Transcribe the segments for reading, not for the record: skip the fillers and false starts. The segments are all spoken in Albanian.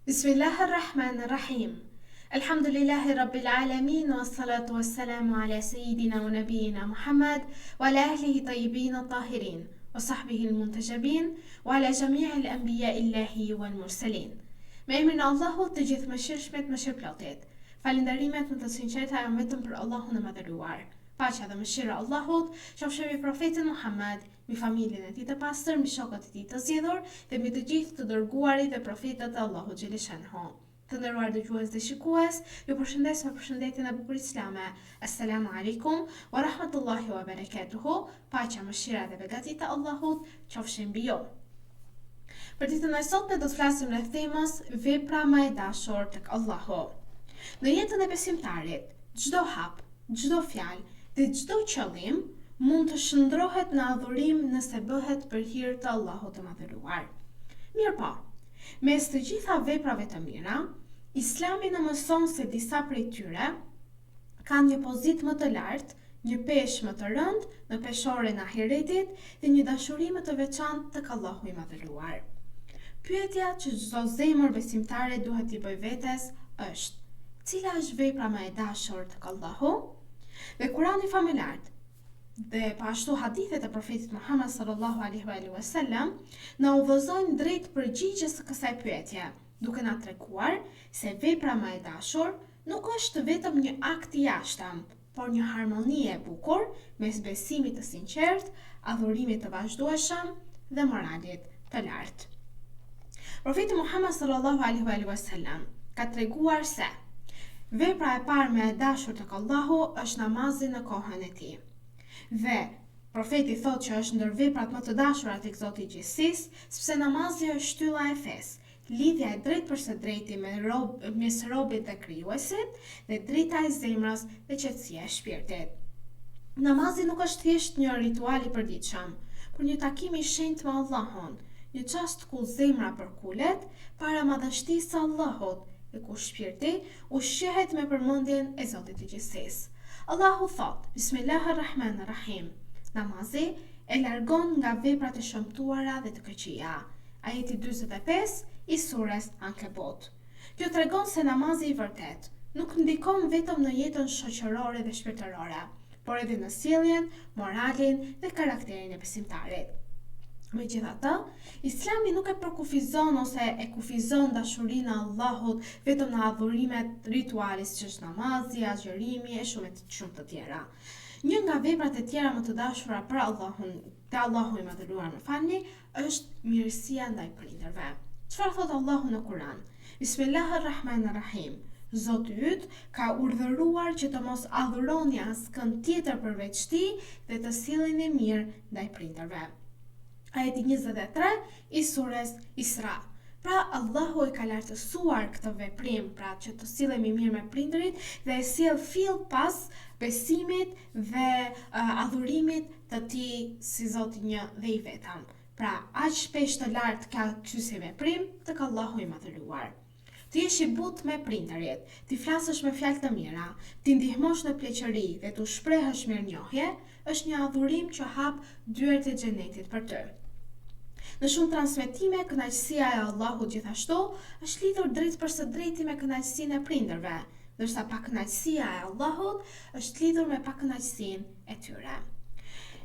Bismillahirrahmanirrahim. Alhamdulillahi Rabbil Alamin, wa salatu wa salamu ala Sayyidina wa Nabiyina Muhammad, wa ala ahlihi tayyibin tahirin, wa sahbihi al-muntajabin, wa ala jami'i al-anbiya illahi wal mursalin. Me emrin e Allahut të gjithë mëshirshmet, mëshirplotit. Falënderimet më të sinqerta janë vetëm për Allahun e madhëruar. Paqja dhe mëshira e Allahut qofshin mbi profetin Muhammad, mbi familjen e tij të pastër, mbi shokët e tij të zgjedhur dhe mbi të gjithë të dërguarit dhe profetët e Allahut xhaleshanhu. Të nderuar dëgjues dhe shikues, ju përshëndes me përshëndetjen e bukur islame. Assalamu alaikum wa rahmatullahi wa barakatuhu. Paqja, mëshira dhe begatit e Allahut qofshin mbi ju. Për ditën e sotme do të flasim rreth temës vepra më e dashur tek Allahu. Në jetën e besimtarit, çdo hap, çdo fjalë dhe çdo qëllim mund të shndrohet në adhurim nëse bëhet për hir të Allahut të madhëruar. Mirpo, mes të gjitha veprave të mira, Islami na mëson se disa prej tyre kanë një pozitë më të lartë, një peshë më të rëndë në peshorën e ahiretit dhe një dashuri më të veçantë tek Allahu i madhëruar. Pyetja që çdo zemër besimtare duhet t'i bëjë vetes është: cila është vepra më e dashur tek Allahu? Dhe Kurani famulart dhe pashtu hadithet e profetit Muhammad sallallahu alaihi wasallam na udhëzojnë drejt përgjigjes së kësaj pyetje, duke na treguar se vepra më e dashur nuk është vetëm një akt i jashtëm, por një harmoni e bukur mes besimit të sinqert, adhurimit të vazhdueshëm dhe moralit të lartë. Profeti Muhammad sallallahu alaihi wasallam ka treguar se vepra e parë më e dashur tek Allahu është namazi në kohën e tij. Dhe profeti thotë që është ndër veprat më të dashura tek Zoti i gjithësisë, sepse namazi është shtylla e fesë, lidhja e drejtë për së drejti mes robit dhe krijuesit dhe drita e zemrës dhe qetësia e shpirtit. Namazi nuk është thjesht një ritual i përditshëm, por një takim i shenjtë me Allahun, një çast ku zemra përkulet para madhështisë së Allahut dhe ku shpirti ushqehet me përmendjen e Zotit të gjithësisë. Allahu thot: Bismillahirrahmanirrahim. Namazi e largon nga veprat e shëmtuara dhe të këqija. Ajeti 45 i surës Ankebut. Kjo tregon se namazi i vërtet nuk ndikon vetëm në jetën shoqërore dhe shpirtërore, por edhe në sjelljen, moralin dhe karakterin e besimtarit. Megjithatë, Islami nuk e përkufizon ose e kufizon dashurinë e Allahut vetëm në adhurimet rituale siç është namazi, agjërimi e shumë të tjera. Një nga veprat e tjera më të dashura për Allahu i madhëruar është mirësia ndaj prindërve. Çfarë thot Allahu në Kur'an? Bismillahirrahmanirrahim. Zoti yt ka urdhëruar që të mos adhuroni askënd tjetër përveç tij dhe të silleni mirë ndaj prindërve. Ajeti 23 i surës Isra. Pra Allahu e ka lartësuar këtë veprim, pra që të sillemi mirë me prindërit dhe e sjell fill pas besimit dhe adhurimit të tij si Zoti një dhe i vetëm. Pra aq shpesh të lartë ka ky si veprim tek Allahu i madhëruar. Të jesh i butë me prindërit, ti flasësh me fjalë të mira, ti ndihmosh në pleqëri dhe tu shprehësh mirënjohje, është një adhurim që hap dyert e xhenetit për ty. Në shumë transmetime, kënaqësia e Allahut gjithashtu është lidhur drejt për së drejti me kënaqësinë e prindërve, ndërsa pakënaqësia e Allahut është lidhur me pakënaqësinë e tyre.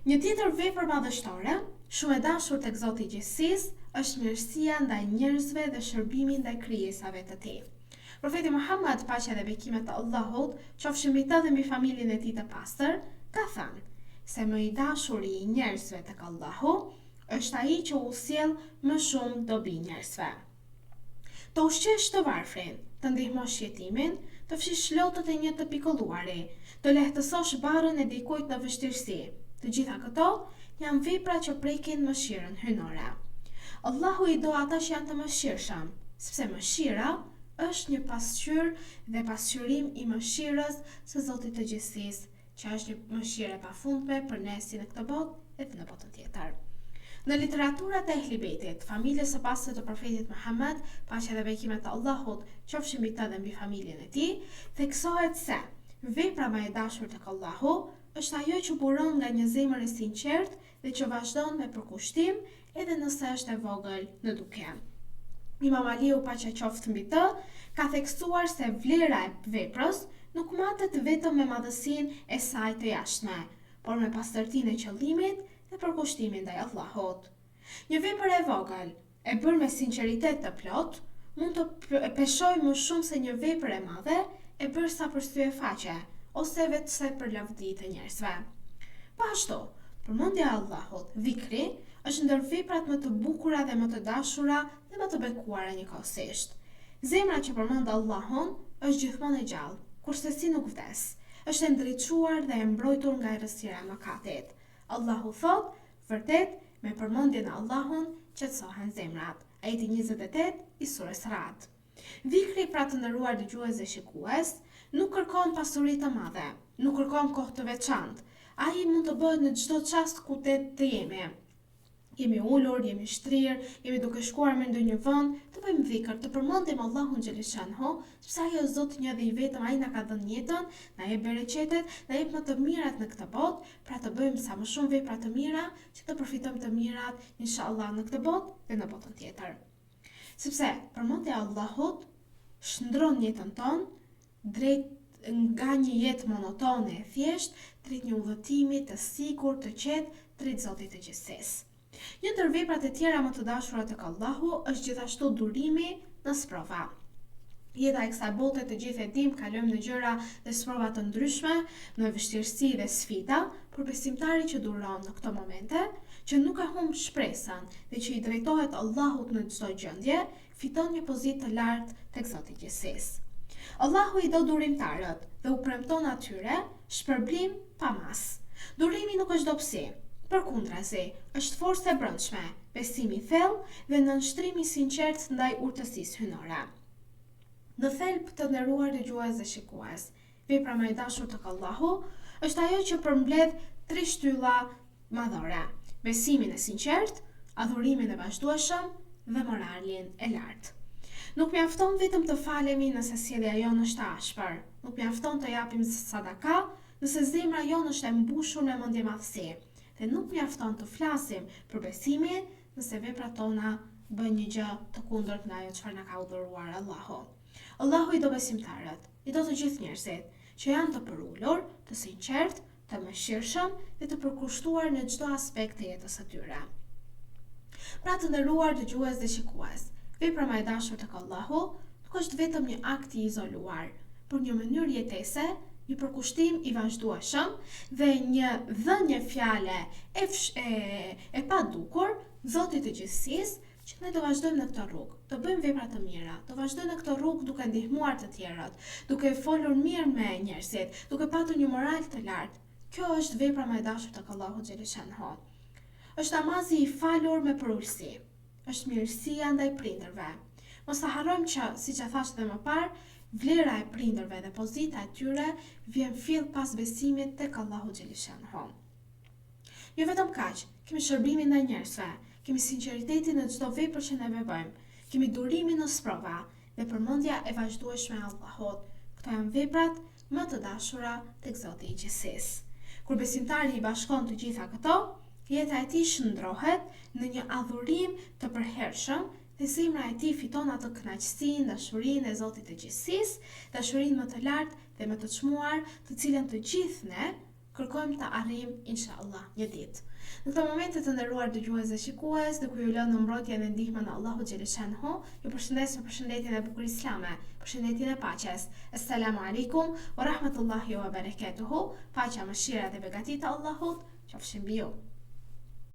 Një tjetër vepër madhështore, shumë e dashur tek Zoti i gjithësisë, është mirësia ndaj njerëzve dhe shërbimi ndaj krijesave të tij. Profeti Muhammad, paqja dhe bekimet e Allahut qofshin mbi të dhe mbi familjen e tij të pastër, ka thënë se më i dashuri i njerëzve tek Allahu është ai që u sjell më shumë dobi njerëzve. Të ushqesh të varfrin, të ndihmosh jetimin, të fshish lotët e një të pikolluari, të lehtësosh barrën e dikujt në vështirësi. Të gjitha këto janë vepra që prekin mëshirën hyjnore. Allahu i do ata që janë të mëshirshëm, sepse mëshira është një pasqyrë dhe pasqyrim i mëshirës së Zotit të gjithësisë, që është një mëshirë e pafundme për ne si në këtë botë edhe në botën tjetër. Në literaturat e Ehli Bejtit, familjes së pastër të profetit Muhammad, paqja dhe bekimet e Allahut qofshin mbi të dhe mbi familjen e tij, theksohet se vepra më e dashur tek Allahu është ajo që buron nga një zemër e sinqert dhe që vazhdon me përkushtim edhe nëse është e vogël në duke. Imam Aliu, paqja qoftë mbi të, ka theksuar se vlera e veprës nuk matet vetëm me madhësinë e saj të jashtme, por me pastërtinë e qëllimit dhe përkushtimin ndaj Allahut. Një vepër e vogël, e bërë me sinqeritet të plot, mund të peshojë më shumë se një vepër e madhe e bërë sa për syefaqe ose vetëse për lavdi të njerëzve. Po ashtu, përmendja e Allahut, dhikri, është ndër veprat më të bukura dhe më të dashura dhe më të bekuara njëkohësisht. Zemra që përmend Allahun është gjithmonë e gjallë, kurse si nuk vdes. Është e ndriçuar dhe e mbrojtur nga errësira e mëkatit. Allahu thot, vërtet, me përmendjen e Allahun qetësohen zemrat. Ajeti 28 i surës Ra'd. Dhikri, pra të nderuar dëgjues dhe shikues, nuk kërkon pasuri të madhe, nuk kërkon kohë të veçantë. Ai mund të bëhet në çdo çast ku të jemi. Jemi ulur, jemi shtrirë, jemi duke shkuar me ndonjë vend, të bëjmë dhikr, të përmendim Allahun xhaleshanhu, sepse ai është Zoti një dhe i vetëm, ai na ka dhënë jetën, na jep bereqetet, na jep më të mirat në këtë botë, pra të bëjmë sa më shumë vepra të mira, që të përfitojmë të mirat, inshallah, në këtë botë dhe në botën tjetër. Sepse përmendja e Allahut shndron jetën tonë drejt nga një jetë monotone e thjesht, drejt një udhëtimi të sigurt, të qetë, drejt Zotit të gjithësisë. Një ndër veprat e tjera më të dashura tek Allahu është gjithashtu durimi në sprova. Jeta e kësaj bote të gjithë e dim, kalojmë në gjëra dhe sprova të ndryshme, në vështirësi dhe sfida, por besimtari që duron në këto momente, që nuk e humb shpresën dhe që i drejtohet Allahut në çdo gjendje, fiton një pozitë të lartë tek Zoti i gjithësisë. Allahu i do durimtarët dhe u premton atyre shpërblim pa mas. Durimi nuk është dobësi. Përkundrazi, është forcë e brendshme, besimi i thellë dhe nënshtrimi i sinqert ndaj urtësisë hyjnore. Në thelb të nderuar dëgjues dhe shikues, vepra më e dashur tek Allahu është ajo që përmbledh 3 shtylla madhore: besimin e sinqert, adhurimin e vazhdueshëm dhe moralin e lartë. Nuk mjafton vetëm të falemi nëse sjellja jonë është e ashpër, nuk mjafton të japim sadaka nëse zemra jonë është e mbushur me mendje madhësi. Dhe nuk mjafton të flasim për besimin nëse veprat tona bëjnë një gjë të kundërt nga ajo çfarë na ka udhëruar Allahu. Allahu i do besimtarët, i do të gjithë njerëzit që janë të përulur, të sinqert, të mëshirshëm dhe të përkushtuar në çdo aspekt të jetës së tyre. Pra të nderuar dëgjues dhe shikues, vepra më e dashur tek Allahu nuk është vetëm një akt i izoluar, por një mënyrë jetese, një përkushtim i vazhdueshëm dhe një dhënie fjale e padukur Zotit të gjithësisë, që ne do vazhdojmë në këtë rrugë, të bëjmë vepra të mira, të vazhdojmë në këtë rrugë duke ndihmuar të tjerët, duke folur mirë me njerëzit, duke patur një moral të lartë. Kjo është vepra më e dashur tek Allahu xhaleshanhu. Është namazi i falur me përulësi, është mirësia ndaj prindërve. Mos ta harrojmë që, siç e thash edhe më parë, vlera e prindërve dhe pozita e tyre vjen fill pas besimit tek Allahu xhaleshanhu. Jo vetëm kaq, kemi shërbimin ndaj njerëzve, kemi sinqeritetin në çdo vepër që ne bëjmë, kemi durimin në sprova dhe përmendja e vazhdueshme e Allahut. Këto janë veprat më të dashura tek Zoti i gjithësisë. Kur besimtari i bashkon të gjitha këto, jeta e tij shndrohet në një adhurim të përhershëm dhe zemra e tij fiton atë kënaqësinë, dashurinë e Zotit të gjithësisë, dashurinë më të lartë dhe më të çmuar, të cilën të gjithë ne kërkojmë të arrijmë inshallah një ditë. Në këto momente të nderuar dëgjues dhe shikues, dhe ku ju lëm në mbrojtjen dhe ndihmën e Allahut xhaleshanhu, ju përshëndes me përshëndetjen e bukur islame, përshëndetjen e paqes. Assalamu alaikum wa rahmatullahi wa barakatuhu. Paqja, mëshira dhe begatitë e Allahut qofshin mbi ju.